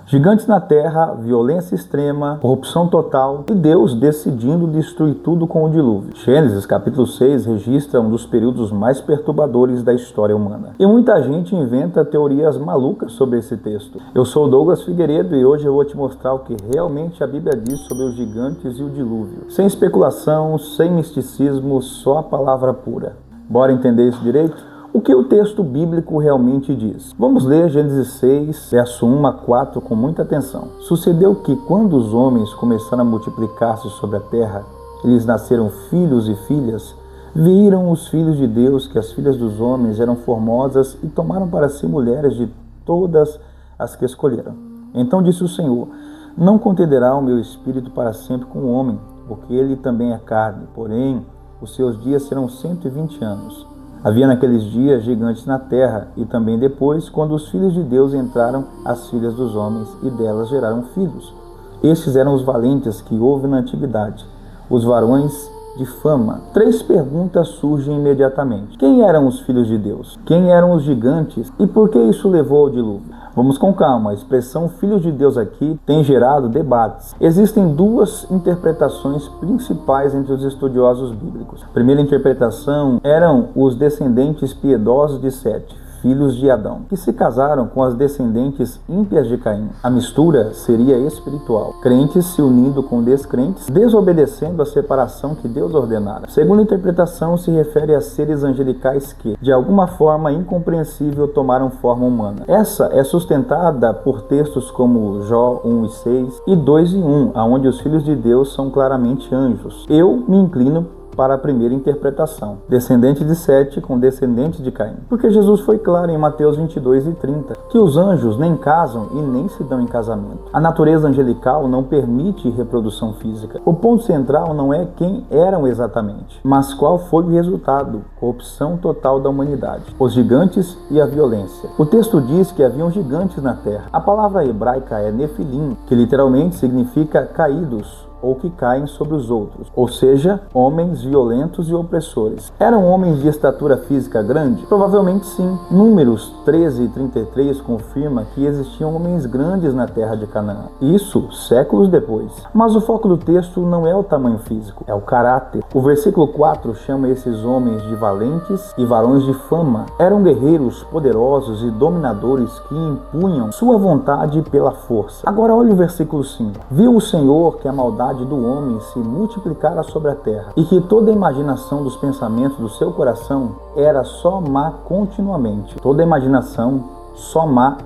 Gigantes na terra, violência extrema, corrupção total e Deus decidindo destruir tudo com o dilúvio. Gênesis capítulo 6 registra um dos períodos mais perturbadores da história humana. E muita gente inventa teorias malucas sobre esse texto. Eu sou Douglas Figueiredo e hoje eu vou te mostrar o que realmente a Bíblia diz sobre os gigantes e o dilúvio. Sem especulação, sem misticismo, só a palavra pura. Bora entender isso direito? O que o texto bíblico realmente diz? Vamos ler Gênesis 6, verso 1 a 4 com muita atenção. Sucedeu que, quando os homens começaram a multiplicar-se sobre a terra, eles nasceram filhos e filhas, viram os filhos de Deus que as filhas dos homens eram formosas e tomaram para si mulheres de todas as que escolheram. Então disse o Senhor: não contenderá o meu espírito para sempre com o homem, porque ele também é carne, porém os seus dias serão 120 anos. Havia naqueles dias gigantes na terra, e também depois, quando os filhos de Deus entraram, as filhas dos homens, e delas geraram filhos. Estes eram os valentes que houve na antiguidade, os varões de fama. 3 perguntas surgem imediatamente. Quem eram os filhos de Deus? Quem eram os gigantes? E por que isso levou ao dilúvio? Vamos com calma, a expressão filhos de Deus aqui tem gerado debates. Existem 2 interpretações principais entre os estudiosos bíblicos. A primeira interpretação eram os descendentes piedosos de Sete, filhos de Adão, que se casaram com as descendentes ímpias de Caim. A mistura seria espiritual, crentes se unindo com descrentes, desobedecendo a separação que Deus ordenara. A segunda interpretação se refere a seres angelicais que, de alguma forma incompreensível, tomaram forma humana. Essa é sustentada por textos como Jó 1 e 6 e 2 e 1, onde os filhos de Deus são claramente anjos. Eu me inclino para a primeira interpretação, descendente de Sete com descendente de Caim. Porque Jesus foi claro em Mateus 22 e 30, que os anjos nem casam e nem se dão em casamento. A natureza angelical não permite reprodução física. O ponto central não é quem eram exatamente, mas qual foi o resultado, corrupção total da humanidade, os gigantes e a violência. O texto diz que haviam gigantes na terra. A palavra hebraica é nefilim, que literalmente significa caídos, ou que caem sobre os outros, ou seja, homens violentos e opressores. Eram homens de estatura física grande? Provavelmente sim. Números 13 e 33 confirma que existiam homens grandes na terra de Canaã. Isso séculos depois. Mas o foco do texto não é o tamanho físico, é o caráter. O versículo 4 chama esses homens de valentes e varões de fama. Eram guerreiros poderosos e dominadores que impunham sua vontade pela força. Agora olha o versículo 5. Viu o Senhor que a maldade do homem se multiplicara sobre a terra, e que toda a imaginação dos pensamentos do seu coração era só má continuamente. Toda a imaginação só má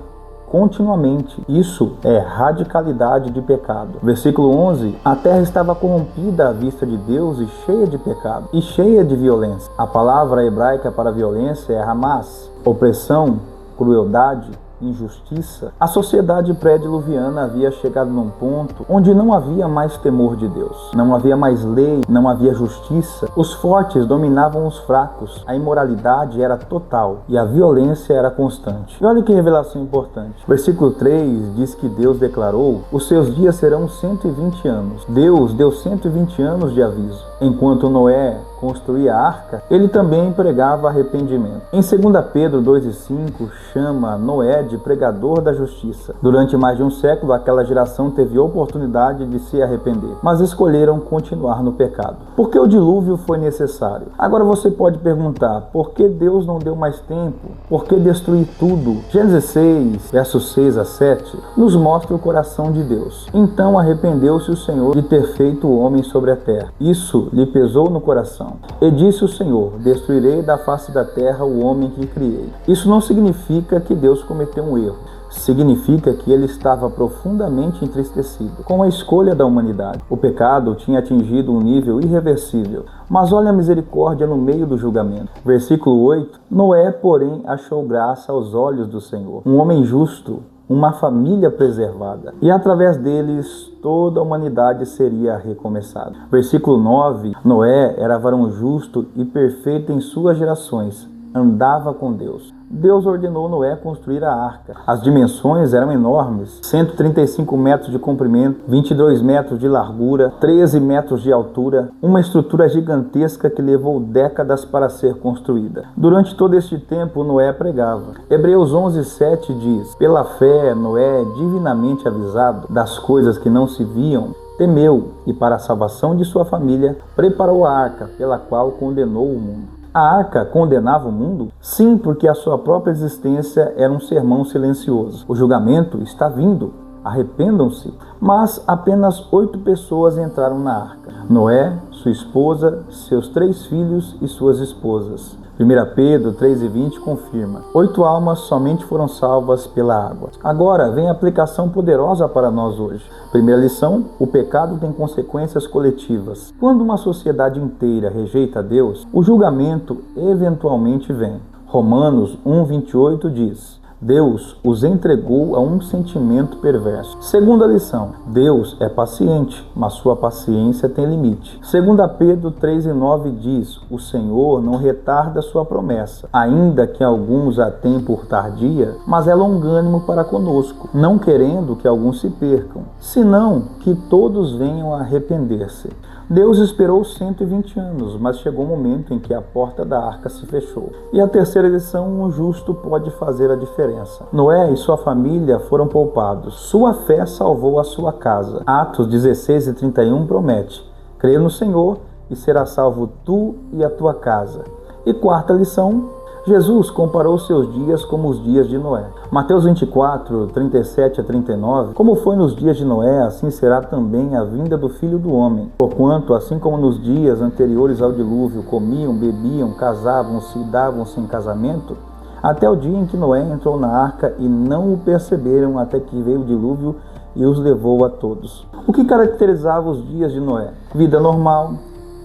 continuamente. Isso é radicalidade de pecado. Versículo 11. A terra estava corrompida à vista de Deus e cheia de pecado, e cheia de violência. A palavra hebraica para violência é Hamas. Opressão, crueldade, injustiça. A sociedade pré-diluviana havia chegado num ponto onde não havia mais temor de Deus, não havia mais lei, não havia justiça. Os fortes dominavam os fracos, a imoralidade era total e a violência era constante. E olha que revelação importante. Versículo 3 diz que Deus declarou: os seus dias serão 120 anos. Deus deu 120 anos de aviso. Enquanto Noé construía a arca, ele também pregava arrependimento. Em 2 Pedro 2 e 5 chama Noé de pregador da justiça. Durante mais de um século, aquela geração teve oportunidade de se arrepender, mas escolheram continuar no pecado. Por que o dilúvio foi necessário? Agora você pode perguntar, por que Deus não deu mais tempo? Por que destruir tudo? Gênesis 6, versos 6 a 7, nos mostra o coração de Deus. Então arrependeu-se o Senhor de ter feito o homem sobre a terra. Isso lhe pesou no coração. E disse o Senhor: destruirei da face da terra o homem que criei. Isso não significa que Deus cometeu um erro. Significa que ele estava profundamente entristecido com a escolha da humanidade. O pecado tinha atingido um nível irreversível. Mas olha a misericórdia no meio do julgamento. Versículo 8. Noé, porém, achou graça aos olhos do Senhor. Um homem justo, uma família preservada, e através deles toda a humanidade seria recomeçada. Versículo 9, Noé era varão justo e perfeito em suas gerações, andava com Deus. Deus ordenou Noé construir a arca. As dimensões eram enormes, 135 metros de comprimento, 22 metros de largura, 13 metros de altura, uma estrutura gigantesca que levou décadas para ser construída. Durante todo este tempo, Noé pregava. Hebreus 11:7 diz: pela fé, Noé, divinamente avisado das coisas que não se viam, temeu e para a salvação de sua família preparou a arca, pela qual condenou o mundo. A arca condenava o mundo? Sim, porque a sua própria existência era um sermão silencioso. O julgamento está vindo. Arrependam-se. Mas apenas 8 pessoas entraram na arca: Noé, sua esposa, seus 3 filhos e suas esposas. 1 Pedro 3:20 confirma: 8 almas somente foram salvas pela água. Agora vem a aplicação poderosa para nós hoje. Primeira lição: o pecado tem consequências coletivas. Quando uma sociedade inteira rejeita Deus, o julgamento eventualmente vem. Romanos 1:28 diz: Deus os entregou a um sentimento perverso. Segunda lição: Deus é paciente, mas sua paciência tem limite. 2 Pedro 3:9 diz: o Senhor não retarda sua promessa, ainda que alguns a tenham por tardia, mas é longânimo para conosco, não querendo que alguns se percam, senão que todos venham a arrepender-se. Deus esperou 120 anos, mas chegou o momento em que a porta da arca se fechou. E a terceira lição: um justo pode fazer a diferença. Noé e sua família foram poupados. Sua fé salvou a sua casa. Atos 16:31 promete: crê no Senhor e será salvo tu e a tua casa. E quarta lição: Jesus comparou seus dias como os dias de Noé. Mateus 24:37-39: como foi nos dias de Noé, assim será também a vinda do Filho do Homem. Porquanto, assim como nos dias anteriores ao dilúvio, comiam, bebiam, casavam-se e davam-se em casamento, até o dia em que Noé entrou na arca, e não o perceberam até que veio o dilúvio e os levou a todos. O que caracterizava os dias de Noé? Vida normal,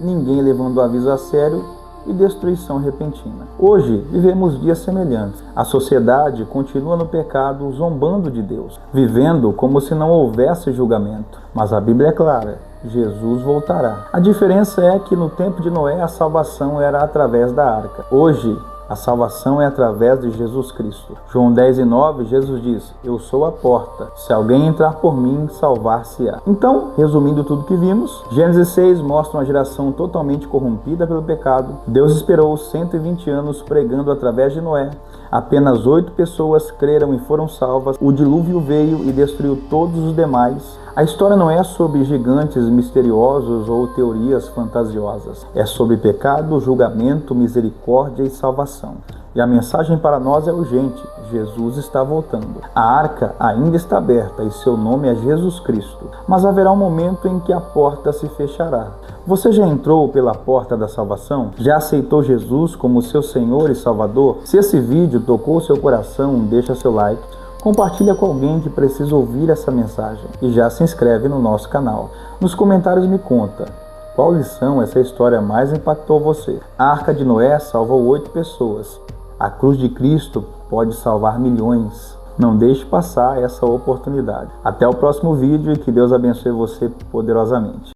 ninguém levando o aviso a sério e destruição repentina. Hoje, vivemos dias semelhantes. A sociedade continua no pecado, zombando de Deus, vivendo como se não houvesse julgamento. Mas a Bíblia é clara: Jesus voltará. A diferença é que no tempo de Noé a salvação era através da arca. Hoje, a salvação é através de Jesus Cristo. João 10:9, Jesus diz: eu sou a porta. Se alguém entrar por mim, salvar-se-á. Então, resumindo tudo que vimos, Gênesis 6 mostra uma geração totalmente corrompida pelo pecado. Deus esperou 120 anos pregando através de Noé. Apenas 8 pessoas creram e foram salvas. O dilúvio veio e destruiu todos os demais. A história não é sobre gigantes misteriosos ou teorias fantasiosas. É sobre pecado, julgamento, misericórdia e salvação. E a mensagem para nós é urgente: Jesus está voltando. A arca ainda está aberta e seu nome é Jesus Cristo. Mas haverá um momento em que a porta se fechará. Você já entrou pela porta da salvação? Já aceitou Jesus como seu Senhor e Salvador? Se esse vídeo tocou seu coração, deixa seu like. Compartilha com alguém que precisa ouvir essa mensagem e já se inscreve no nosso canal. Nos comentários me conta qual lição essa história mais impactou você. A arca de Noé salvou 8 pessoas. A cruz de Cristo pode salvar milhões. Não deixe passar essa oportunidade. Até o próximo vídeo e que Deus abençoe você poderosamente.